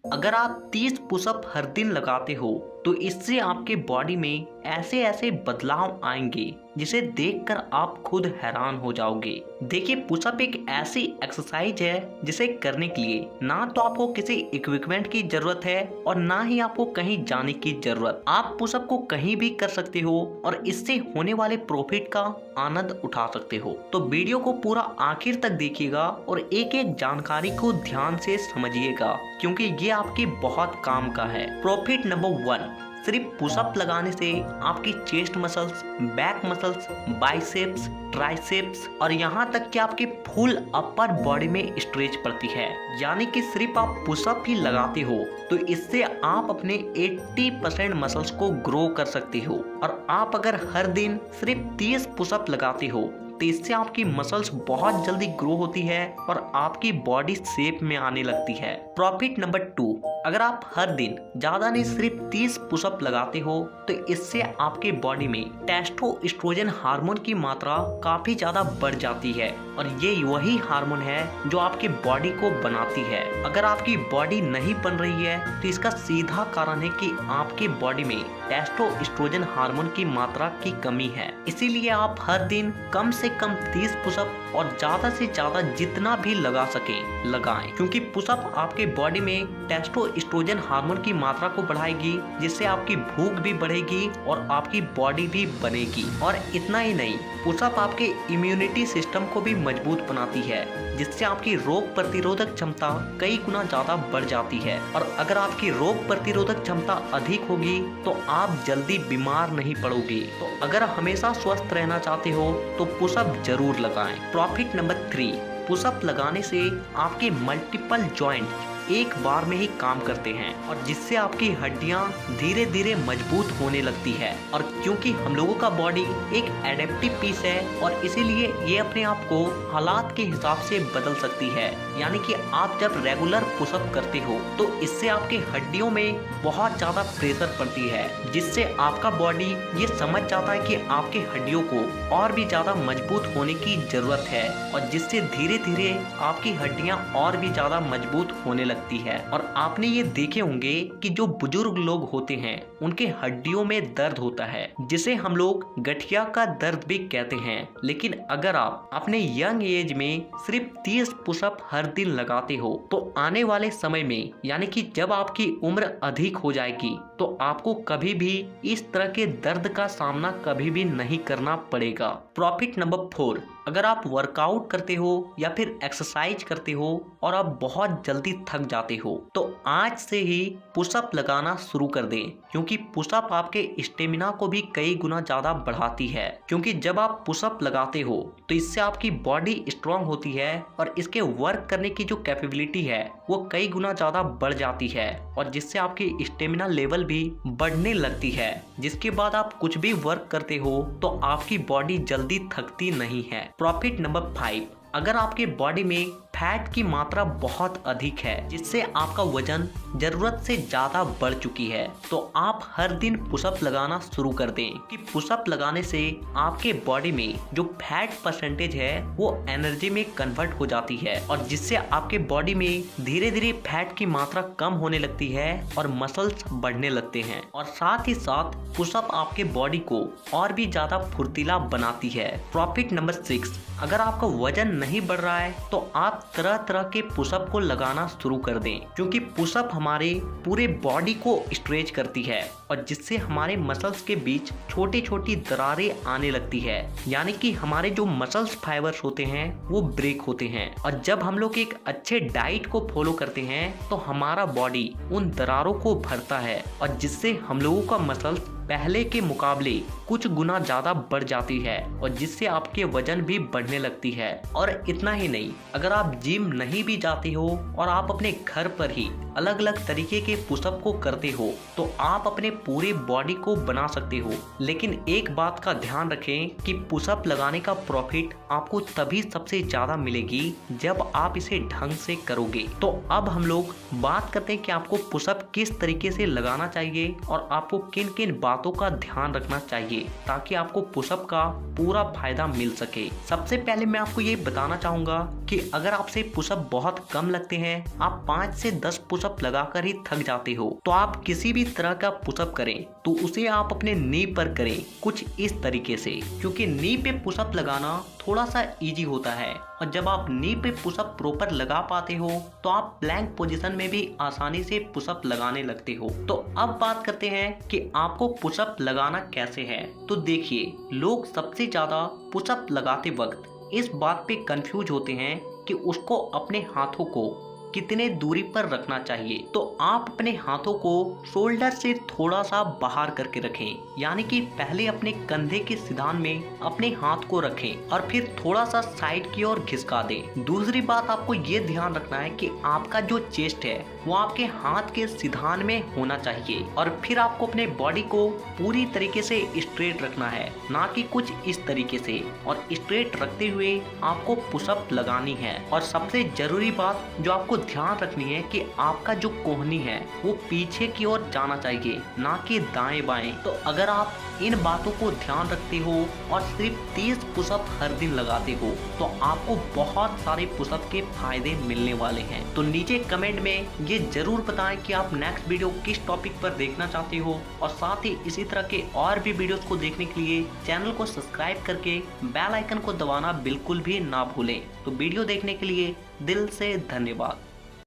अगर आप 30 पुशअप हर दिन लगाते हो तो इससे आपके बॉडी में ऐसे ऐसे बदलाव आएंगे जिसे देखकर आप खुद हैरान हो जाओगे। देखिए, पुशअप एक ऐसी एक्सरसाइज है जिसे करने के लिए ना तो आपको किसी इक्विपमेंट की जरूरत है और ना ही आपको कहीं जाने की जरूरत। आप पुशअप को कहीं भी कर सकते हो और इससे होने वाले प्रॉफिट का आनंद उठा सकते हो। तो वीडियो को पूरा आखिर तक देखिएगा और एक एक जानकारी को ध्यान से समझिएगा, क्योंकि ये आपके बहुत काम का है। प्रॉफिट नंबर 1, सिर्फ पुशअप लगाने से आपकी chest muscles, back muscles, biceps, triceps और यहाँ तक कि आपके फुल अपर बॉडी में स्ट्रेच पड़ती है। यानी कि सिर्फ आप पुशअप ही लगाते हो तो इससे आप अपने 80% मसल्स को ग्रो कर सकते हो। और आप अगर हर दिन सिर्फ 30 पुशअप लगाते हो तो इससे आपकी मसल्स बहुत जल्दी ग्रो होती है और आपकी बॉडी शेप में आने लगती है। प्रॉफिट नंबर 2, अगर आप हर दिन ज्यादा नहीं सिर्फ 30 पुशअप लगाते हो तो इससे आपके बॉडी में टेस्टोस्टेरोन हार्मोन की मात्रा काफी ज्यादा बढ़ जाती है और ये वही हार्मोन है जो आपके बॉडी को बनाती है। अगर आपकी बॉडी नहीं बन रही है तो इसका सीधा कारण है कि आपके बॉडी में टेस्टोस्टेरोन हार्मोन की मात्रा की कमी है। इसीलिए आप हर दिन कम से कम 30 पुशअप और ज्यादा से ज्यादा जितना भी लगा सके लगाएं, क्योंकि पुशअप आपके बॉडी में टेस्टोस्टेरोन हार्मोन की मात्रा को बढ़ाएगी, जिससे आपकी भूख भी बढ़ेगी और आपकी बॉडी भी बनेगी। और इतना ही नहीं, पुशअप आपके इम्यूनिटी सिस्टम को भी मजबूत बनाती है, जिससे आपकी रोग प्रतिरोधक क्षमता कई गुना ज्यादा बढ़ जाती है। और अगर आपकी रोग प्रतिरोधक क्षमता अधिक होगी तो आप जल्दी बीमार नहीं पड़ोगे। तो अगर हमेशा स्वस्थ रहना चाहते हो तो पुशअप जरूर लगाएं। प्रॉफिट नंबर 3, पुशअप लगाने से आपके मल्टीपल जॉइंट एक बार में ही काम करते हैं और जिससे आपकी हड्डियां धीरे धीरे मजबूत होने लगती है। और क्योंकि हम लोगों का बॉडी एक एडेप्टिव पीस है और इसीलिए ये अपने आप को हालात के हिसाब से बदल सकती है। यानी कि आप जब रेगुलर पुशअप करते हो तो इससे आपके हड्डियों में बहुत ज्यादा प्रेशर पड़ती है, जिससे आपका बॉडी ये समझ जाता है कि आपके हड्डियों को और भी ज्यादा मजबूत होने की जरूरत है और जिससे धीरे धीरे आपकी हड्डियां और भी ज्यादा मजबूत होने लगती है। और आपने ये देखे होंगे कि जो बुजुर्ग लोग होते हैं उनके हड्डियों में दर्द होता है, जिसे हम लोग गठिया का दर्द भी कहते हैं। लेकिन अगर आप अपने यंग एज में सिर्फ 30 पुशअप हर दिन लगाते हो तो आने वाले समय में, यानी कि जब आपकी उम्र अधिक हो जाएगी, तो आपको कभी भी इस तरह के दर्द का सामना कभी भी नहीं करना पड़ेगा। प्रॉफिट नंबर 4, अगर आप वर्कआउट करते हो या फिर एक्सरसाइज करते हो और आप बहुत जल्दी थक जाते हो तो आज से ही पुशअप लगाना शुरू कर दें, क्योंकि पुशअप आपके स्टेमिना को भी कई गुना ज्यादा बढ़ाती है। क्योंकि जब आप पुशअप लगाते हो तो इससे आपकी बॉडी स्ट्रांग होती है और इसके वर्क करने की जो कैपेबिलिटी है वो कई गुना ज्यादा बढ़ जाती है और जिससे आपकी स्टेमिना लेवल भी बढ़ने लगती है, जिसके बाद आप कुछ भी वर्क करते हो तो आपकी बॉडी जल्दी थकती नहीं है। प्रॉफिट नंबर 5, अगर आपके बॉडी में फैट की मात्रा बहुत अधिक है, जिससे आपका वजन जरूरत से ज्यादा बढ़ चुकी है, तो आप हर दिन पुशअप लगाना शुरू कर दें। कि पुशअप लगाने से आपके बॉडी में जो फैट परसेंटेज है वो एनर्जी में कन्वर्ट हो जाती है और जिससे आपके बॉडी में धीरे धीरे फैट की मात्रा कम होने लगती है और मसल्स बढ़ने लगते हैं। और साथ ही साथ पुशअप आपके बॉडी को और भी ज्यादा फुर्तीला बनाती है। प्रॉफिट नंबर 6, अगर आपका वजन नहीं बढ़ रहा है तो आप तरह तरह के पुशअप को लगाना शुरू कर दें, क्योंकि पुशअप हमारे पूरे बॉडी को स्ट्रेच करती है और जिससे हमारे मसल्स के बीच छोटी छोटी दरारें आने लगती है। यानी कि हमारे जो मसल्स फाइबर्स होते हैं वो ब्रेक होते हैं और जब हम लोग एक अच्छे डाइट को फॉलो करते हैं तो हमारा बॉडी उन दरारों को भरता है और जिससे हम लोगों का मसल्स पहले के मुकाबले कुछ गुना ज्यादा बढ़ जाती है और जिससे आपके वजन भी बढ़ने लगती है। और इतना ही नहीं, अगर आप जिम नहीं भी जाते हो और आप अपने घर पर ही अलग अलग तरीके के पुशअप को करते हो तो आप अपने पूरे बॉडी को बना सकते हो। लेकिन एक बात का ध्यान रखें कि पुशअप लगाने का प्रॉफिट आपको तभी सबसे ज्यादा मिलेगी जब आप इसे ढंग से करोगे। तो अब हम लोग बात करते हैं कि आपको पुशअप किस तरीके से लगाना चाहिए और आपको किन किन बातों बातों का ध्यान रखना चाहिए ताकि आपको पुशअप का पूरा फायदा मिल सके। सबसे पहले मैं आपको ये बताना चाहूंगा कि अगर आपसे पुशअप बहुत कम लगते हैं, आप 5 से 10 पुशअप लगाकर ही थक जाते हो, तो आप किसी भी तरह का पुशअप करें तो उसे आप अपने नी पर करें, कुछ इस तरीके से, क्योंकि नी पे पुशअप लगाना थोड़ा सा इजी होता है और जब आप नी पे पुशअप प्रॉपर लगा पाते हो तो आप प्लैंक पोजीशन में भी आसानी से पुशअप लगाने लगते हो। तो अब बात करते हैं कि आपको पुशअप लगाना कैसे है। तो देखिए, लोग सबसे ज्यादा पुशअप लगाते वक्त इस बात पे कंफ्यूज होते हैं कि उसको अपने हाथों को कितने दूरी पर रखना चाहिए। तो आप अपने हाथों को शोल्डर से थोड़ा सा बाहर करके रखें, यानी कि पहले अपने कंधे के सिधान में अपने हाथ को रखें और फिर थोड़ा सा साइड की ओर घिसका दें। दूसरी बात आपको ये ध्यान रखना है कि आपका जो चेस्ट है वो आपके हाथ के सिधान में होना चाहिए और फिर आपको अपने बॉडी को पूरी तरीके से स्ट्रेट रखना है, ना कि कुछ इस तरीके से, और स्ट्रेट रखते हुए आपको पुशअप लगानी है। और सबसे जरूरी बात जो आपको ध्यान रखनी है कि आपका जो कोहनी है वो पीछे की ओर जाना चाहिए, ना कि दाएं बाएं। तो अगर आप इन बातों को ध्यान रखते हो और सिर्फ 30 पुशअप हर दिन लगाते हो तो आपको बहुत सारे पुशअप के फायदे मिलने वाले हैं। तो नीचे कमेंट में ये जरूर बताएं कि आप नेक्स्ट वीडियो किस टॉपिक पर देखना चाहते हो, और साथ ही इसी तरह के और भी वीडियोस को देखने के लिए चैनल को सब्सक्राइब करके बेल आइकन को दबाना बिल्कुल भी ना भूलें। तो वीडियो देखने के लिए दिल से धन्यवाद।